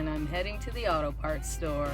and I'm heading to the auto parts store.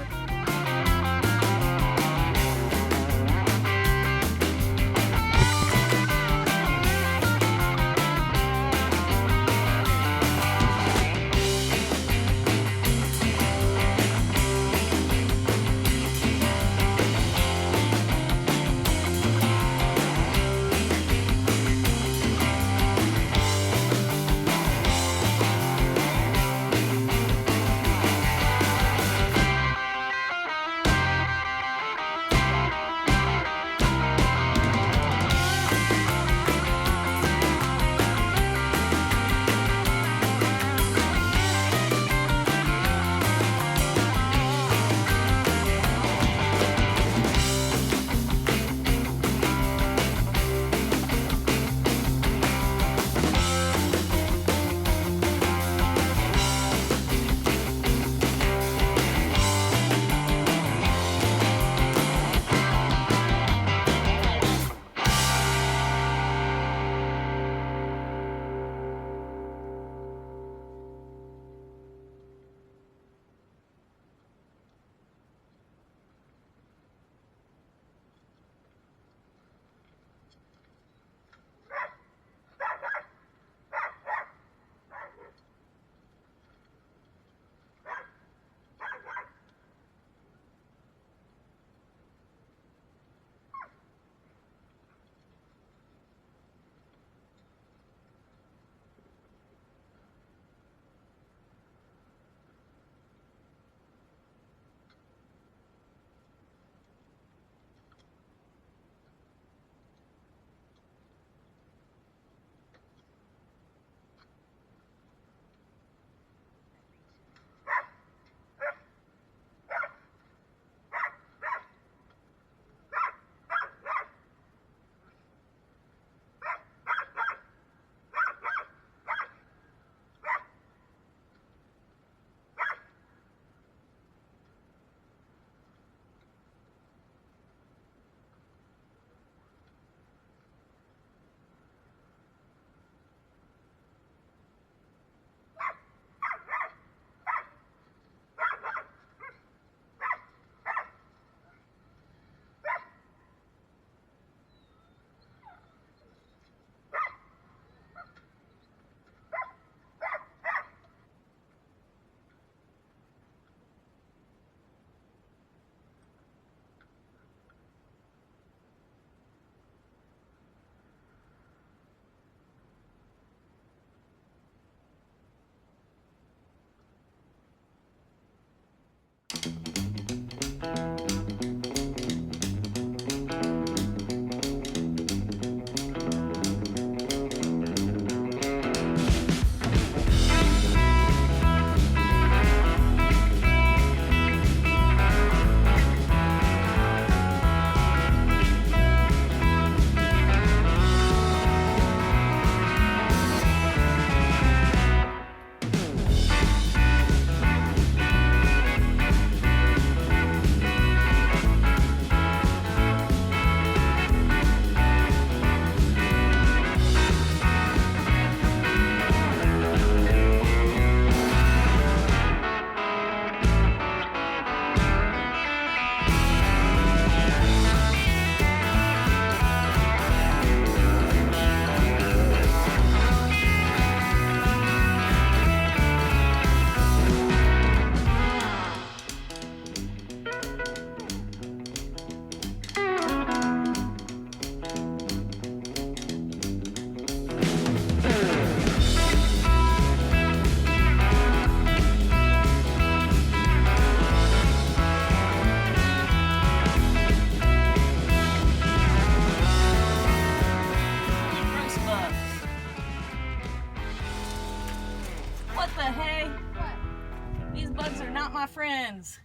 Friends.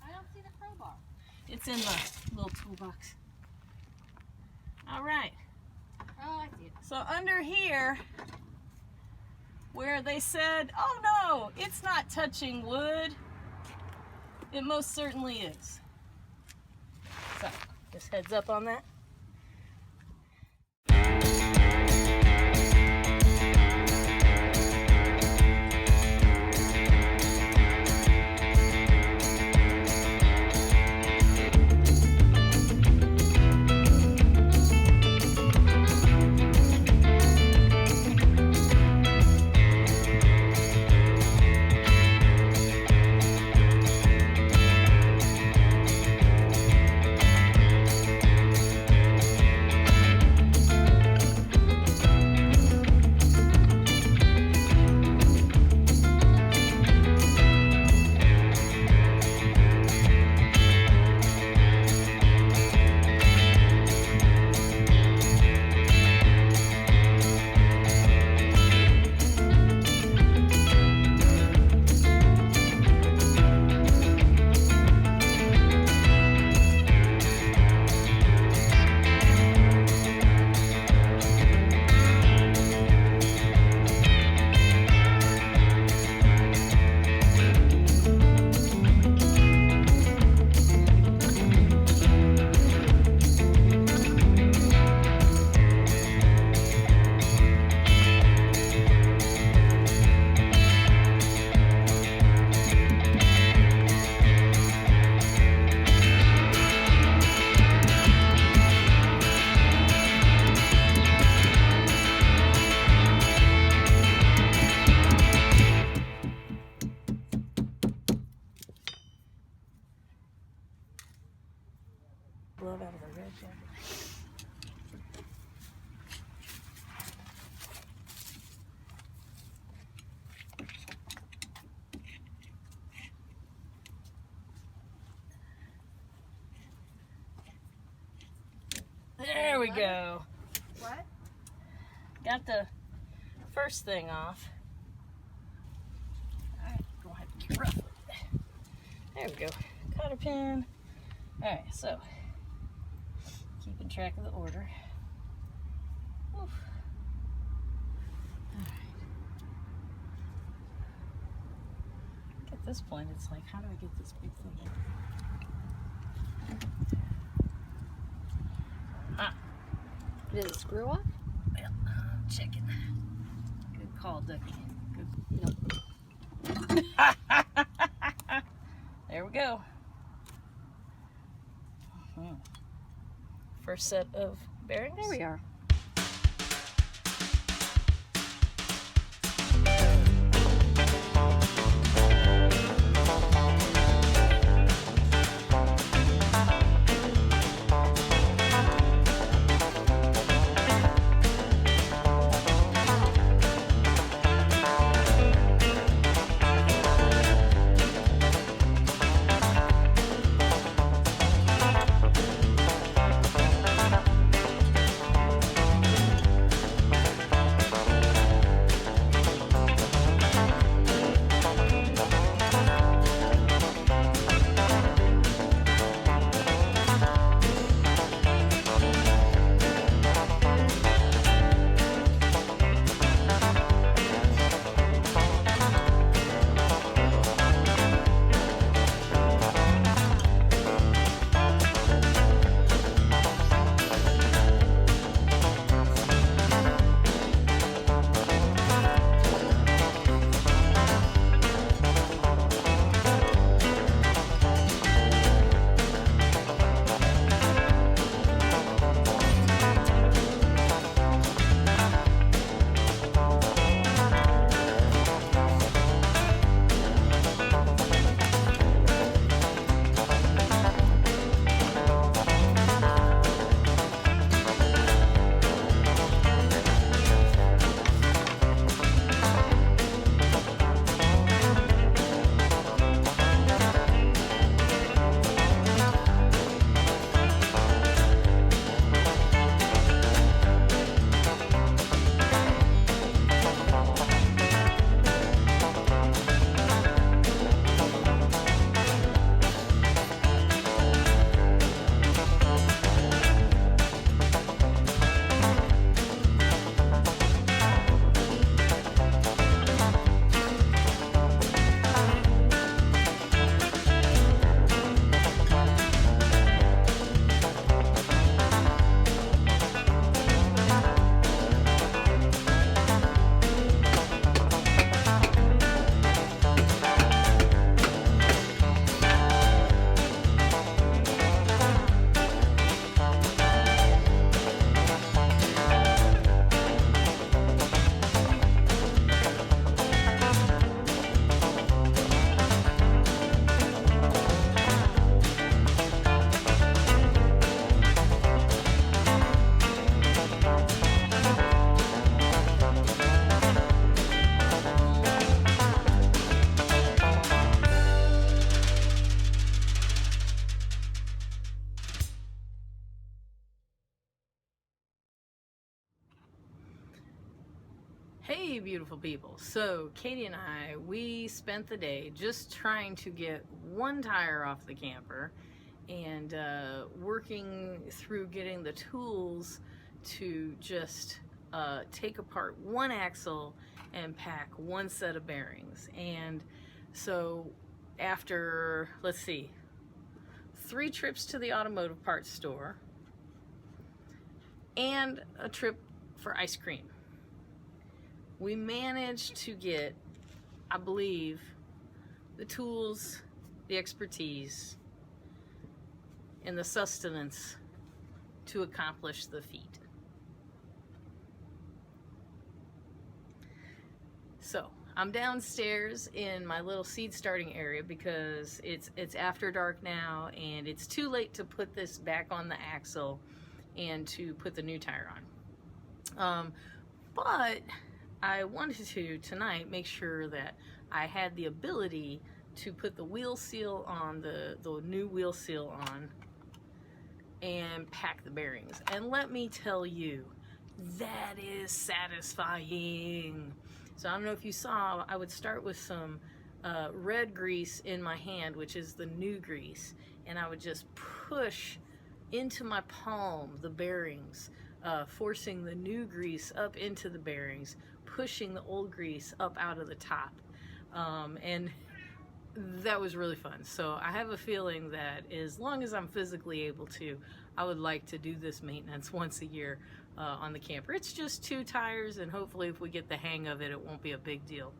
I don't see the crowbar. It's in the little toolbox. All right. Oh, I see it. So under here, where they said, oh no, it's not touching wood, it most certainly is. So, just heads up on that. There we go. What? Got the first thing off. Alright, go ahead and get rough with it. There we go. Cotter pin. Alright, so keeping track of the order. Oof. Alright. At this point, it's like, how do I get this big thing in? Ah. Did it screw off? Well, I'm checking. Good call, Ducky. Good. Nope. There we go. First set of bearings. There we are. Hey beautiful people, so Katie and I, we spent the day just trying to get one tire off the camper and working through getting the tools to just take apart one axle and pack one set of bearings. And so after, let's see, 3 trips to the automotive parts store and a trip for ice cream, we managed to get, I believe, the tools, the expertise, and the sustenance to accomplish the feat. So I'm downstairs in my little seed starting area because it's after dark now and it's too late to put this back on the axle and to put the new tire on. But I wanted to tonight make sure that I had the ability to put the wheel seal on, the new wheel seal on, and pack the bearings. And let me tell you, that is satisfying. So I don't know if you saw, I would start with some red grease in my hand, which is the new grease, and I would just push into my palm the bearings, forcing the new grease up into the bearings, pushing the old grease up out of the top. And that was really fun. So I have a feeling that as long as I'm physically able to, I would like to do this maintenance once a year on the camper. It's just 2 tires, and hopefully if we get the hang of it, it won't be a big deal.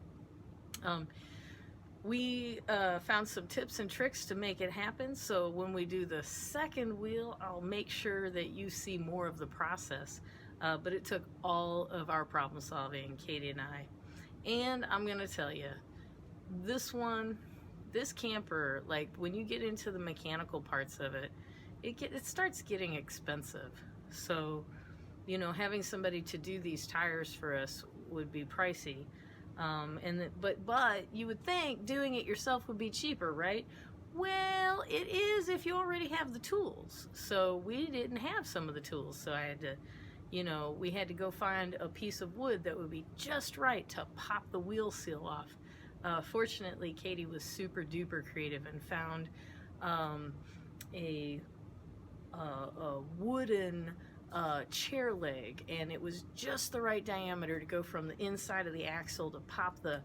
We found some tips and tricks to make it happen, so when we do the second wheel, I'll make sure that you see more of the process. But it took all of our problem solving, Katy and I. And I'm gonna tell you, this camper, like when you get into the mechanical parts of it, it starts getting expensive. So, you know, having somebody to do these tires for us would be pricey. But you would think doing it yourself would be cheaper, right? Well, it is if you already have the tools. So we didn't have some of the tools, so I had to, you know, we had to go find a piece of wood that would be just right to pop the wheel seal off. Fortunately, Katy was super duper creative and found a wooden chair leg, and it was just the right diameter to go from the inside of the axle to pop the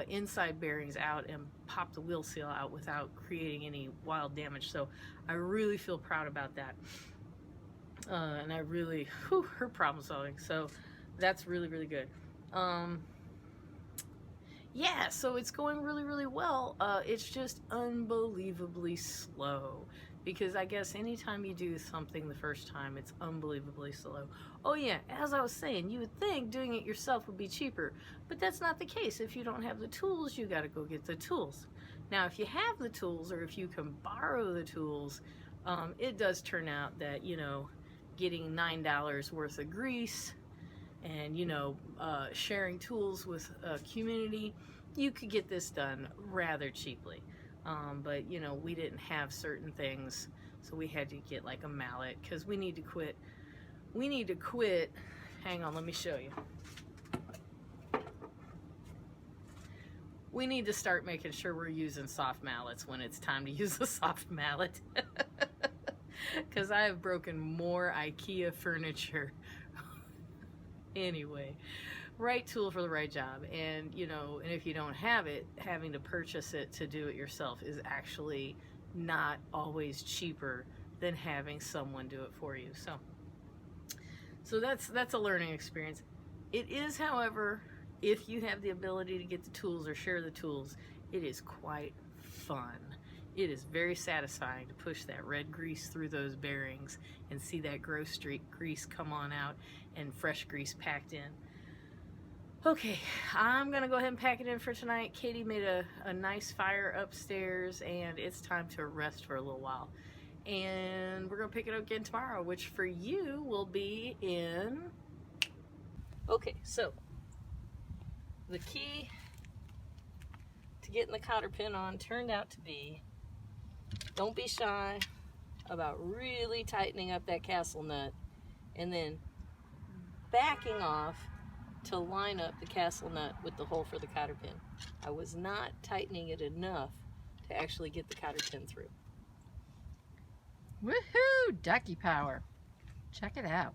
inside bearings out and pop the wheel seal out without creating any wild damage. So I really feel proud about that. And I really, her problem solving. So that's really, really good. Yeah, so it's going really, really well. It's just unbelievably slow, because I guess anytime you do something the first time, it's unbelievably slow. Oh yeah, as I was saying, you would think doing it yourself would be cheaper, but that's not the case. If you don't have the tools, you got to go get the tools. Now, if you have the tools, or if you can borrow the tools, it does turn out that, you know, getting $9 worth of grease and, you know, sharing tools with a community, you could get this done rather cheaply. But, you know, we didn't have certain things, so we had to get like a mallet, because we need to quit. Hang on, let me show you. We need to start making sure we're using soft mallets when it's time to use a soft mallet. Because I have broken more IKEA furniture. Anyway, right tool for the right job. And, you know, and if you don't have it, having to purchase it to do it yourself is actually not always cheaper than having someone do it for you. So that's a learning experience. It is, however, if you have the ability to get the tools or share the tools, it is quite fun. It is very satisfying to push that red grease through those bearings and see that gross grease come on out and fresh grease packed in. Okay, I'm gonna go ahead and pack it in for tonight. Katy made a nice fire upstairs, and it's time to rest for a little while. And we're gonna pick it up again tomorrow, which for you will be in... Okay, so the key to getting the cotter pin on turned out to be, don't be shy about really tightening up that castle nut and then backing off to line up the castle nut with the hole for the cotter pin. I was not tightening it enough to actually get the cotter pin through. Woohoo! Ducky power. Check it out.